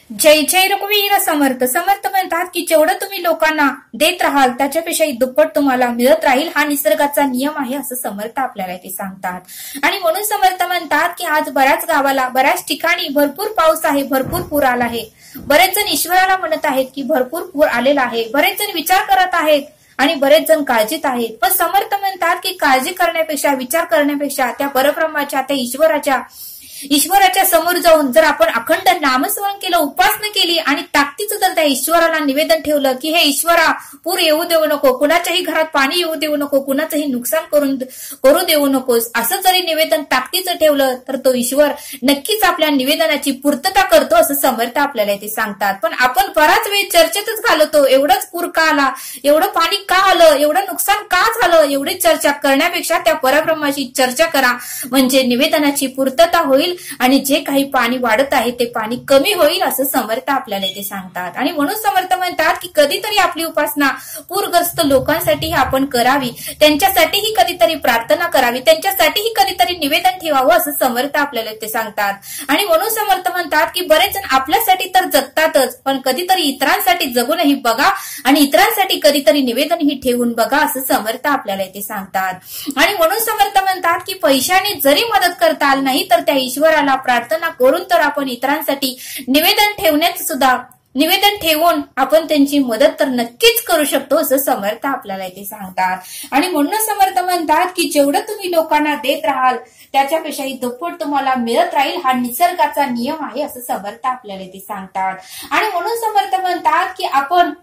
जय जय रघुवीर समर्थ. समर्थ म्हणतात की जेवढं तुम्ही लोकांना देत राहाल त्याच्यापेक्षाही दुप्पट तुम्हाला मिळत राहील, हा निसर्गाचा नियम आहे असं समर्थ आपल्याला इथे सांगतात. आणि म्हणून समर्थ म्हणतात की आज बऱ्याच गावाला बऱ्याच ठिकाणी भरपूर पाऊस आहे, भरपूर पूर आला आहे. बरेच जण ईश्वराला म्हणत आहेत की भरपूर पूर आलेला आहे, बरेच जण विचार करत आहेत आणि बरेच जण काळजीत आहेत. पण समर्थ म्हणतात की काळजी करण्यापेक्षा, विचार करण्यापेक्षा त्या परब्रह्माच्या, त्या ईश्वराच्या समोर जाऊन जर आपण अखंड नामस्मरण केलं, उपासना केली आणि ताकदीचं जर त्या ईश्वराला निवेदन ठेवलं की हे ईश्वरा, पूर येऊ देऊ नको, कुणाच्याही घरात पाणी येऊ देऊ नको, कुणाचंही नुकसान करू देऊ नकोस, असं जरी निवेदन ताकदीचं ठेवलं तर तो ईश्वर नक्कीच आपल्या निवेदनाची पूर्तता करतो असं समर्थ आपल्याला इथे सांगतात. पण आपण बराच वेळ चर्चेतच घालवतो, एवढंच पूर का आला, एवढं पाणी का आलं, एवढं नुकसान का झालं, एवढी चर्चा करण्यापेक्षा त्या परब्रह्माशी चर्चा करा, म्हणजे निवेदनाची पूर्तता होईल आणि जे काही पाणी वाढत आहे ते पाणी कमी होईल असं समर्थ आपल्याला इथे सांगतात. आणि म्हणून समर्थ म्हणतात की कधीतरी आपली उपासना पूरग्रस्त लोकांसाठी आपण करावी, त्यांच्यासाठीही कधीतरी प्रार्थना करावी, त्यांच्यासाठीही कधीतरी निवेदन ठेवावं असं समर्थ आपल्याला इथे सांगतात. आणि म्हणून समर्थ म्हणतात की बरेच जण आपल्यासाठी तर जगतातच, पण कधीतरी इतरांसाठी जगूनही बघा आणि इतरांसाठी कधीतरी निवेदनही ठेवून बघा असं समर्थ आपल्याला इथे सांगतात. आणि म्हणून समर्थ म्हणतात की पैशाने जरी मदत करता आली नाही तर त्या ईश्वराला प्रार्थना करून तर आपण इतरांसाठी निवेदन ठेवून आपण त्यांची मदत तर नक्कीच करू शकतो असं समर्थ आपल्याला इथे सांगतात. आणि म्हणून समर्थ म्हणतात की जेवढं तुम्ही लोकांना देत राहाल त्याच्यापेक्षाही दुप्पट तुम्हाला मिळत राहील, हा निसर्गाचा नियम आहे असं समर्थ आपल्याला इथे सांगतात. आणि म्हणून समर्थ म्हणतात की आपण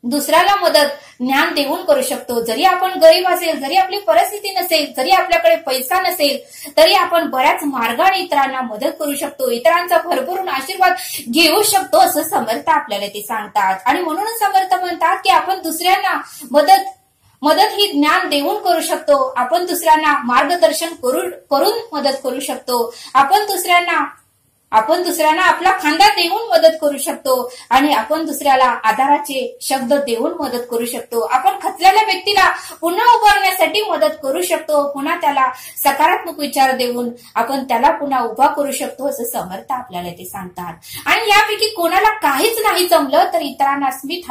दुसऱ्याला मदत ज्ञान देऊन करू शकतो. जरी आपण गरीब असेल, जरी आपली परिस्थिती नसेल, जरी आपल्याकडे पैसा नसेल, तरी आपण बऱ्याच मार्गाने इतरांना मदत करू शकतो, इतरांचा भरभरून आशीर्वाद घेऊ शकतो असं समर्थ आपल्याला ते सांगतात. आणि म्हणूनच समर्थ म्हणतात की आपण दुसऱ्यांना मदत ही ज्ञान देऊन करू शकतो, आपण दुसऱ्यांना मार्गदर्शन करून मदत करू शकतो, आपण दुसऱ्यांना आपला खांदा देऊन मदत करू शकतो आणि आपण दुसऱ्याला आधाराचे शब्द देऊन मदत करू शकतो, आपण खचलेल्या व्यक्तीला पुन्हा उभारण्यासाठी मदत करू शकतो, पुन्हा त्याला सकारात्मक विचार देऊन आपण त्याला पुन्हा उभा करू शकतो असं समर्थ आपल्याला ते सांगतात. आणि यापैकी कोणाला काहीच नाही जमलं तर इतरांना स्मित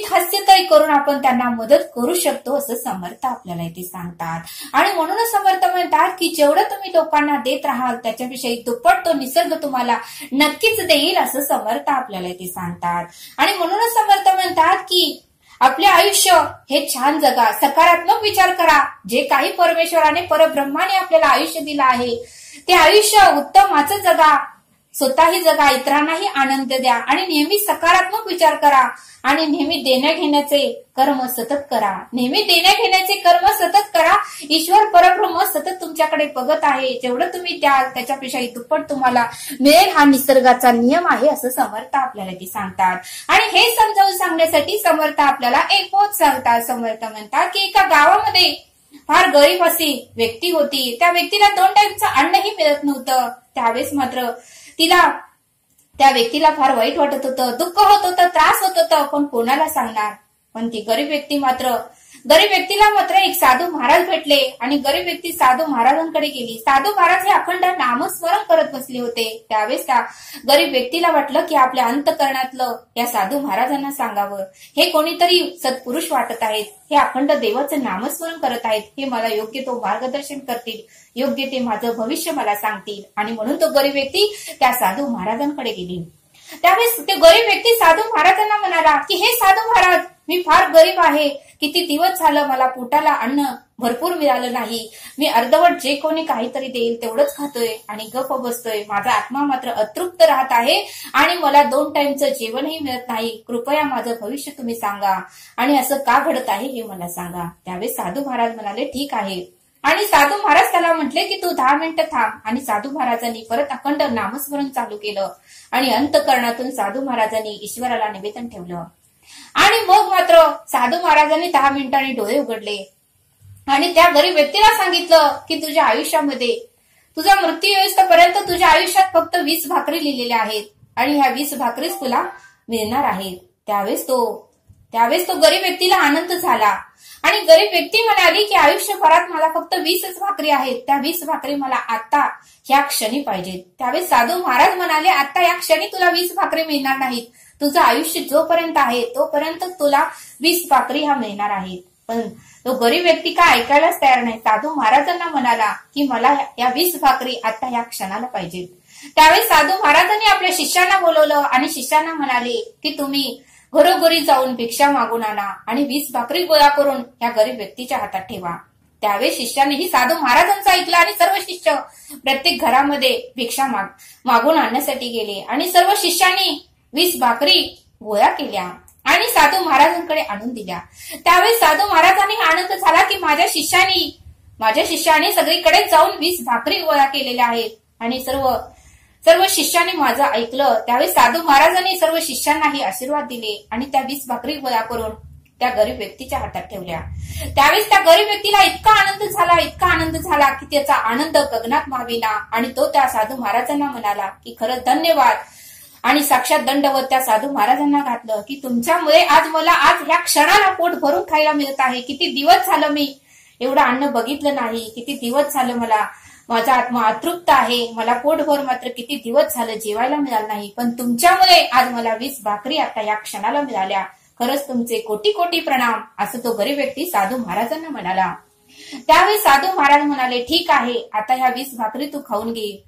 हास्य तरी करून आपण त्यांना मदत करू शकतो असं समर्थ आपल्याला इथे सांगतात. आणि म्हणूनच समर्थ म्हणतात की जेवढं तुम्ही लोकांना देत राहाल त्याच्याविषयी दुप्पट तो निसर्ग तुम्हाला नक्कीच देईल असं समर्थ आपल्याला इथे सांगतात. आणि म्हणूनच समर्थ म्हणतात की आपले आयुष्य हे छान जगा, सकारात्मक विचार करा, जे काही परमेश्वराने, परब्रह्माने आपल्याला आयुष्य दिलं आहे ते आयुष्य उत्तमाचं जगा, स्वतःही जगा, इतरांनाही आनंद द्या आणि नेहमी सकारात्मक विचार करा आणि नेहमी देण्या घेण्याचे कर्म सतत करा. ईश्वर परब्रह्म सतत तुमच्याकडे बघत आहे, जेवढं तुम्ही द्याल त्याच्यापेक्षाही दुप्पट तुम्हाला मिळेल, हा निसर्गाचा नियम आहे असं समर्थ आपल्याला ते सांगतात. आणि हे समजावून सांगण्यासाठी समर्थ आपल्याला एक बोध सांगतात. समर्थ म्हणतात की एका गावामध्ये फार गरीब अशी व्यक्ती होती, त्या व्यक्तीला 2 टाइमचं अन्नही मिळत नव्हतं. त्यावेळेस मात्र त्या व्यक्तीला फार वाईट वाटत होतं, दुःख होत होतं, त्रास होत होता, पण कोणाला सांगणार. पण ती गरीब व्यक्तीला मात्र एक साधू महाराज भेटले आणि गरीब व्यक्ती साधू महाराजांकडे गेली. साधू महाराज हे अखंड नामस्मरण करत बसले होते. त्यावेळेस त्या गरीब व्यक्तीला वाटलं की आपल्या अंतःकरणातलं या साधू महाराजांना सांगावं, हे कोणीतरी सत्पुरुष वाटत आहेत, हे अखंड देवाचं नामस्मरण करत आहेत, हे मला योग्य तो मार्गदर्शन करतील, योग्य ते माझं भविष्य मला सांगतील. आणि म्हणून तो गरीब व्यक्ती त्या साधू महाराजांकडे गेली. त्यावेळेस ते गरीब व्यक्ती साधू महाराजांना म्हणाला की हे साधू महाराज, मी फार गरीब आहे, किती दिवस झालं मला पोटाला अन्न भरपूर मिळालं नाही, मी अर्धवट जे कोणी काहीतरी देईल तेवढंच खातोय आणि गप्प बसतोय, माझा आत्मा मात्र अतृप्त राहत आहे आणि मला 2 टाइमचं जेवणही मिळत नाही, कृपया माझं भविष्य तुम्ही सांगा आणि असं का घडत आहे हे मला सांगा. त्यावेळेस साधू महाराज म्हणाले ठीक आहे. आणि साधू महाराज त्याला म्हटले की तू 10 मिनिटं थांब. आणि साधू महाराजांनी परत अखंड नामस्मरण चालू केलं आणि अंतःकरणातून साधू महाराजांनी ईश्वराला निवेदन ठेवलं. आणि मग मात्र साधू महाराजांनी 10 मिनिटांनी डोळे उघडले आणि त्या गरीब व्यक्तीला सांगितलं की तुझ्या आयुष्यामध्ये, तुझा मृत्यू येईपर्यंत तुझ्या आयुष्यात फक्त 20 भाकरी लिहिलेल्या आहेत आणि ह्या 20 भाकरीच तुला मिळणार आहेत. त्यावेळेस त्यावेळेस तो गरीब व्यक्तीला आनंद झाला आणि गरीब व्यक्ती म्हणाली की आयुष्यभरात मला फक्त 20च भाकरी आहेत, त्या 20 भाकरी मला आता ह्या क्षणी पाहिजेत. त्यावेळेस साधू महाराज म्हणाले, आता या क्षणी तुला 20 भाकरी मिळणार नाहीत, तुझं आयुष्य जोपर्यंत आहे तोपर्यंत तुला 20 भाकरी ह्या मिळणार आहेत. पण तो गरीब व्यक्ती का ऐकायलाच तयार नाही. साधू महाराजांना म्हणाला की मला या 20 भाकरी आता या क्षणाला पाहिजेत. त्यावेळेस साधू महाराजांनी आपल्या शिष्यांना बोलवलं आणि शिष्यांना म्हणाले की तुम्ही घरोघरी जाऊन भिक्षा मागून आणा आणि 20 भाकरी गोळा करून या गरीब व्यक्तीच्या हातात ठेवा. त्यावेळेस शिष्यानेही साधू महाराजांचं ऐकलं आणि सर्व शिष्य प्रत्येक घरामध्ये भिक्षा मागून आणण्यासाठी गेले आणि सर्व शिष्यांनी 20 भाकरी गोळा केल्या आणि साधू महाराजांकडे आणून दिल्या. त्यावेळेस साधू महाराजांनी आनंद झाला की माझ्या शिष्याने सगळीकडे जाऊन 20 भाकरी गोळा केलेल्या आहेत आणि सर्व शिष्यांनी माझं ऐकलं. त्यावेळी साधू महाराजांनी सर्व शिष्यांनाही आशीर्वाद दिले आणि त्या 20 भाकरी गोळा करून त्या गरीब व्यक्तीच्या हातात ठेवल्या. त्यावेळेस त्या गरीब व्यक्तीला इतका आनंद झाला की त्याचा आनंद गगनात मावेना आणि तो त्या साधू महाराजांना म्हणाला की खरंच धन्यवाद आणि साक्षात दंडवत त्या साधू महाराजांना घातलं की तुमच्यामुळे आज ह्या क्षणाला पोट भरून खायला मिळत आहे. किती दिवस झालं मी एवढं अन्न बघितलं नाही, किती दिवस झालं माझा आत्मा अतृप्त आहे, मला पोटभर मात्र किती दिवस झालं जेवायला मिळालं नाही, पण तुमच्यामुळे आज मला 20 भाकरी आता या क्षणाला मिळाल्या, खरंच तुमचे कोटी कोटी प्रणाम, असं तो गरीब व्यक्ती साधू महाराजांना म्हणाला. त्यावेळी साधू महाराज म्हणाले ठीक आहे, आता ह्या 20 भाकरी तू खाऊन घे.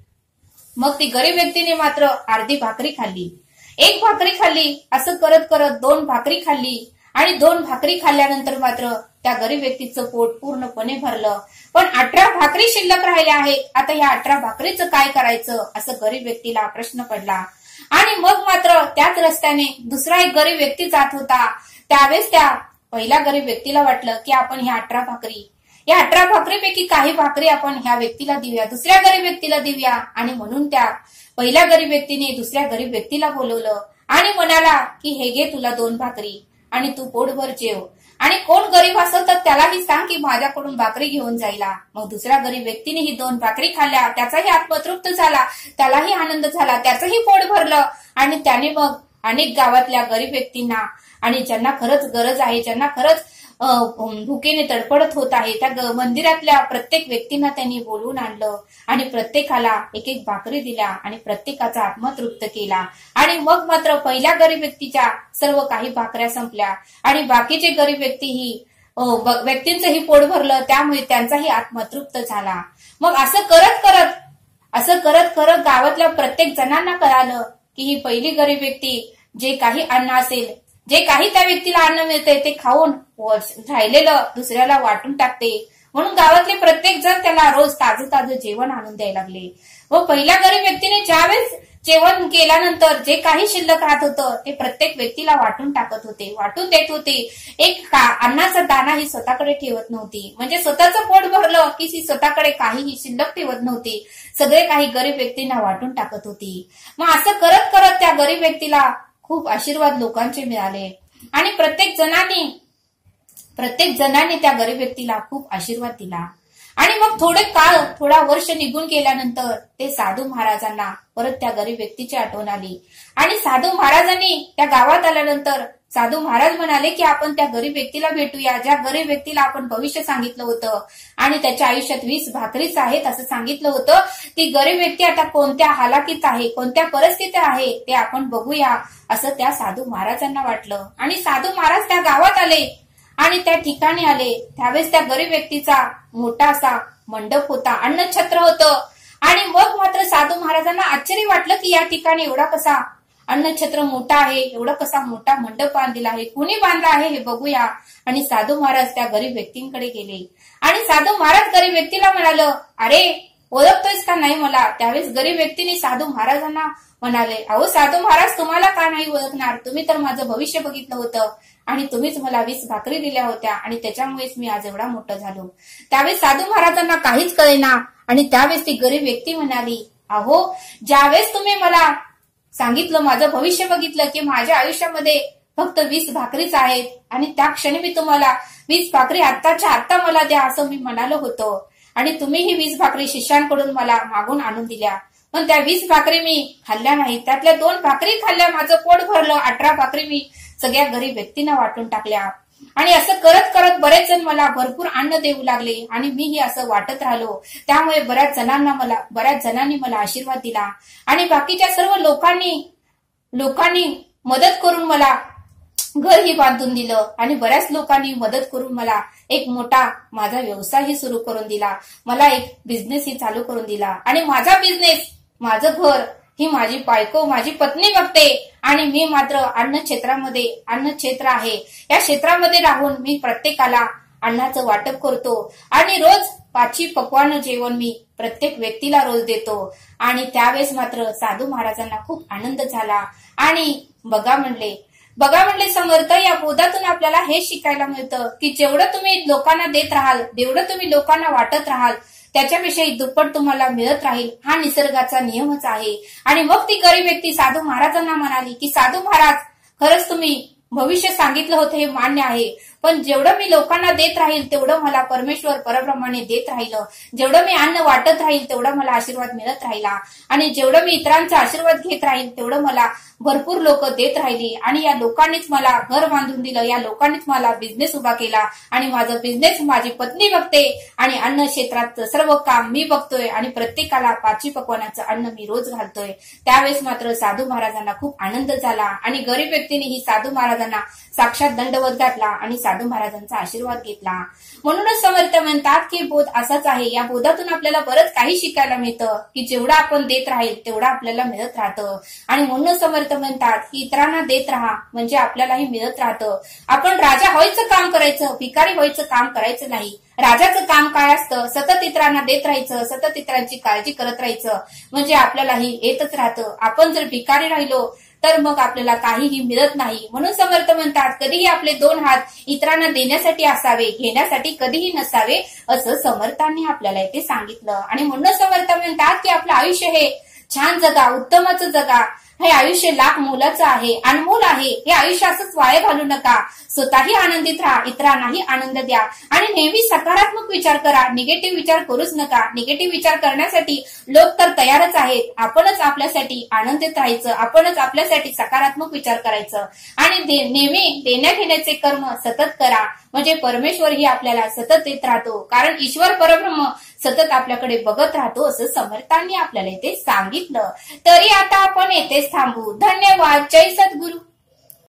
मग ती गरीब व्यक्तीने मात्र अर्धी भाकरी खाल्ली, 1 भाकरी खाल्ली, असं करत करत 2 भाकरी खाल्ली आणि 2 भाकरी खाल्ल्यानंतर मात्र त्या गरीब व्यक्तीचं पोट पूर्णपणे भरलं. पण 18 भाकरी शिल्लक राहिल्या आहेत. आता या 18 भाकरीचं काय करायचं असं गरीब व्यक्तीला प्रश्न पडला. आणि मग मात्र त्याच रस्त्याने दुसरा एक गरीब व्यक्ती जात होता. त्यावेळेस त्या पहिल्या गरीब व्यक्तीला वाटलं की आपण या 18 भाकरीपैकी काही भाकरी आपण ह्या व्यक्तीला देऊया, दुसऱ्या गरीब व्यक्तीला देऊया. आणि म्हणून त्या पहिल्या गरीब व्यक्तीने दुसऱ्या गरीब व्यक्तीला बोलवलं आणि म्हणाला की हे घे तुला 2 भाकरी आणि तू पोटभर जेव आणि कोण गरीब असेल तर त्यालाही सांग की माझ्याकडून भाकरी घेऊन जायला. मग दुसऱ्या गरीब व्यक्तीने ही 2 भाकरी खाल्ल्या, त्याचाही आत्मतृप्त झाला, त्यालाही आनंद झाला, त्याचंही पोट भरलं आणि त्याने मग अनेक गावातल्या गरीब व्यक्तींना आणि ज्यांना खरंच गरज आहे, ज्यांना खरंच भुकेने तडफडत होत आहे, त्या मंदिरातल्या प्रत्येक व्यक्तींना त्यांनी बोलवून आणलं आणि प्रत्येकाला 1-1 भाकरी दिल्या आणि प्रत्येकाचा आत्मा तृप्त केला. आणि मग मात्र पहिल्या गरीब व्यक्तीच्या सर्व काही भाकऱ्या संपल्या आणि बाकीचे गरीब व्यक्तींचंही पोट भरलं, त्यामुळे त्यांचाही आत्मा तृप्त झाला. मग असं करत करत गावातल्या प्रत्येक जणांना कळालं की ही पहिली गरीब व्यक्ती जे काही अन्न असेल, जे काही त्या व्यक्तीला अन्न मिळते ते खाऊन राहिलेलं दुसऱ्याला वाटून टाकते. म्हणून गावातले प्रत्येक जण त्याला रोज ताजं जेवण आणून द्यायला लागले. व पहिल्या गरीब व्यक्तीने ज्यावेळेस जेवण केल्यानंतर जे काही शिल्लक राहत होतं ते प्रत्येक व्यक्तीला वाटून देत होते. एक अन्नाचा दाना ही स्वतःकडे ठेवत नव्हती, म्हणजे स्वतःचं पोट भरलं की ती स्वतःकडे काहीही शिल्लक ठेवत नव्हती, सगळे काही गरीब व्यक्तींना वाटून टाकत होती. मग असं करत करत त्या गरीब व्यक्तीला खूप आशीर्वाद लोकांचे मिळाले आणि प्रत्येक जणांनी त्या गरीब व्यक्तीला खूप आशीर्वाद दिला. आणि मग थोडा वर्ष निघून गेल्यानंतर ते साधू महाराजांना परत त्या गरीब व्यक्तीची आठवण आली आणि साधू महाराजांनी त्या गावात आल्यानंतर साधू महाराज म्हणाले की आपण त्या गरीब व्यक्तीला भेटूया, ज्या गरीब व्यक्तीला आपण भविष्य सांगितलं होतं आणि त्याच्या आयुष्यात 20 भाकरीच आहेत असं सांगितलं होतं. ती गरीब व्यक्ती आता कोणत्या हालाकीत आहे, कोणत्या परिस्थितीत आहे ते आपण बघूया असं त्या साधू महाराजांना वाटलं. आणि साधू महाराज त्या गावात आले आणि त्या ठिकाणी आले. त्यावेळेस त्या गरीब व्यक्तीचा मोठा असा मंडप होता, अन्नछत्र होतं. आणि मग मात्र साधू महाराजांना आश्चर्य वाटलं की या ठिकाणी एवढा कसा अन्नछत्र मोठा आहे, एवढा कसा मोठा मंडप बांधलेला आहे, कुणी बांधला आहे हे बघूया. आणि साधू महाराज त्या गरीब व्यक्तींकडे गेले आणि साधू महाराज गरीब व्यक्तीला म्हणालं, अरे ओळखतोयस का नाही मला? त्यावेळेस गरीब व्यक्तीने साधू महाराजांना म्हणाले, अहो साधू महाराज तुम्हाला का नाही ओळखणार, तुम्ही तर माझं भविष्य बघितलं होतं आणि तुम्हीच मला 20 भाकरी दिल्या होत्या आणि त्याच्यामुळेच मी आज एवढा मोठा झालो. त्यावेळेस साधू महाराजांना काहीच कळेना आणि त्यावेळेस ती गरीब व्यक्ती म्हणाली, अहो ज्यावेळेस तुम्ही मला सांगितलं, माझं भविष्य बघितलं की माझ्या आयुष्यामध्ये फक्त 20 भाकरीच आहेत आणि त्या क्षणी मी तुम्हाला 20 भाकरी आत्ताच्या आत्ता मला द्या असं मी म्हणालो होतो आणि तुम्ही ही 20 भाकरी शिष्यांकडून मला मागून आणून दिल्या. पण त्या 20 भाकरी मी खाल्ल्या नाही, त्यातल्या 2 भाकरी खाल्ल्या, माझं पोट भरलं. 18 भाकरी मी सगळ्या गरीब व्यक्तींना वाटून टाकल्या. आणि असं करत करत बरेच जण मला भरपूर अन्न देऊ लागले आणि मीही असं वाटत राहिलो. त्यामुळे बऱ्याच जणांनी मला आशीर्वाद दिला आणि बाकीच्या सर्व लोकांनी मदत करून मला घरही बांधून दिलं आणि बऱ्याच लोकांनी मदत करून मला एक मोठा माझा व्यवसायही सुरू करून दिला. मला एक बिझनेसही चालू करून दिला आणि माझा बिझनेस, माझं घर ही माझी बायको, माझी पत्नी बघते आणि मी मात्र अन्न क्षेत्र आहे, या क्षेत्रामध्ये राहून मी प्रत्येकाला अन्नाचं वाटप करतो आणि रोज 5 पक्वान्न जेवण मी प्रत्येक व्यक्तीला रोज देतो. आणि त्यावेळेस मात्र साधू महाराजांना खूप आनंद झाला आणि बघा म्हणले समर्थ, या बोधातून आपल्याला हे शिकायला मिळतं की जेवढं तुम्ही लोकांना देत राहाल, जेवढं तुम्ही लोकांना वाटत राहाल, त्याच्याविषयी दुप्पट तुम्हाला मिळत राहील. हा निसर्गाचा नियमच आहे. आणि मग ती गरीब व्यक्ती साधू महाराजांना म्हणाली की साधू महाराज, खरंच तुम्ही भविष्य सांगितलं होतं हे मान्य आहे, पण जेवढं मी लोकांना देत राहील तेवढं मला परमेश्वर परब्रह्माने देत राहिलं. जेवढं मी अन्न वाटत राहील तेवढं मला आशीर्वाद मिळत राहिला आणि जेवढं मी इतरांचा आशीर्वाद घेत राहील तेवढं मला भरपूर लोक देत राहिली आणि या लोकांनीच मला घर बांधून दिलं, या लोकांनीच मला बिझनेस उभा केला आणि माझं बिझनेस माझी पत्नी बघते आणि अन्न क्षेत्रात सर्व काम मी बघतोय आणि प्रत्येकाला 5 पक्वानाचं अन्न मी रोज घालतोय. त्यावेळेस मात्र साधू महाराजांना खूप आनंद झाला आणि गरीब व्यक्तीनेही साधू महाराजांना साक्षात दंडवत घातला आणि साधू महाराजांचा आशीर्वाद घेतला. म्हणूनच समर्थ म्हणतात की बोध असाच आहे. या बोधातून आपल्याला बरंच काही शिकायला मिळतं की जेवढं आपण देत राहील तेवढं आपल्याला मिळत राहतं. आणि म्हणून समर्थ म्हणतात की इतरांना देत राहा म्हणजे आपल्यालाही मिळत राहतं. आपण राजा व्हायचं काम करायचं, भिकारी व्हायचं काम करायचं नाही. राजाचं काम काय असतं? सतत इतरांना देत राहायचं, सतत इतरांची काळजी करत राहायचं, म्हणजे आपल्यालाही येतच राहतं. आपण जर भिकारी राहिलो तर मग आपल्याला काहीही मिळत नाही. म्हणून समर्थ म्हणतात कधीही आपले 2 हात इतरांना देण्यासाठी असावे, घेण्यासाठी कधीही नसावे, असं समर्थांनी आपल्याला इथे सांगितलं. आणि म्हणून समर्थ म्हणतात की आपलं आयुष्य हे छान जगा, उत्तमाचं जगा. हे आयुष्य लाख मोलाचं आहे, अनमोल आहे. हे आयुष्य असंच वाया घालू नका. स्वतःही आनंदित राहा, इतरांनाही आनंद द्या आणि नेहमी सकारात्मक विचार करा. निगेटिव्ह विचार करूच नका. निगेटिव्ह विचार करण्यासाठी लोक तर तयारच आहेत. आपणच आपल्यासाठी आनंदित राहायचं, आपणच आपल्यासाठी सकारात्मक विचार करायचं आणि नेहमी देण्या घेण्याचे कर्म सतत करा, म्हणजे परमेश्वर ही आपल्याला सतत देत राहतो. कारण ईश्वर परब्रह्म सतत आपल्याकडे बघत राहतो असं समर्थांनी आपल्याला इथे सांगितलं. तरी आता आपण येथेच थांबू. धन्यवाद. जय सद्गुरू.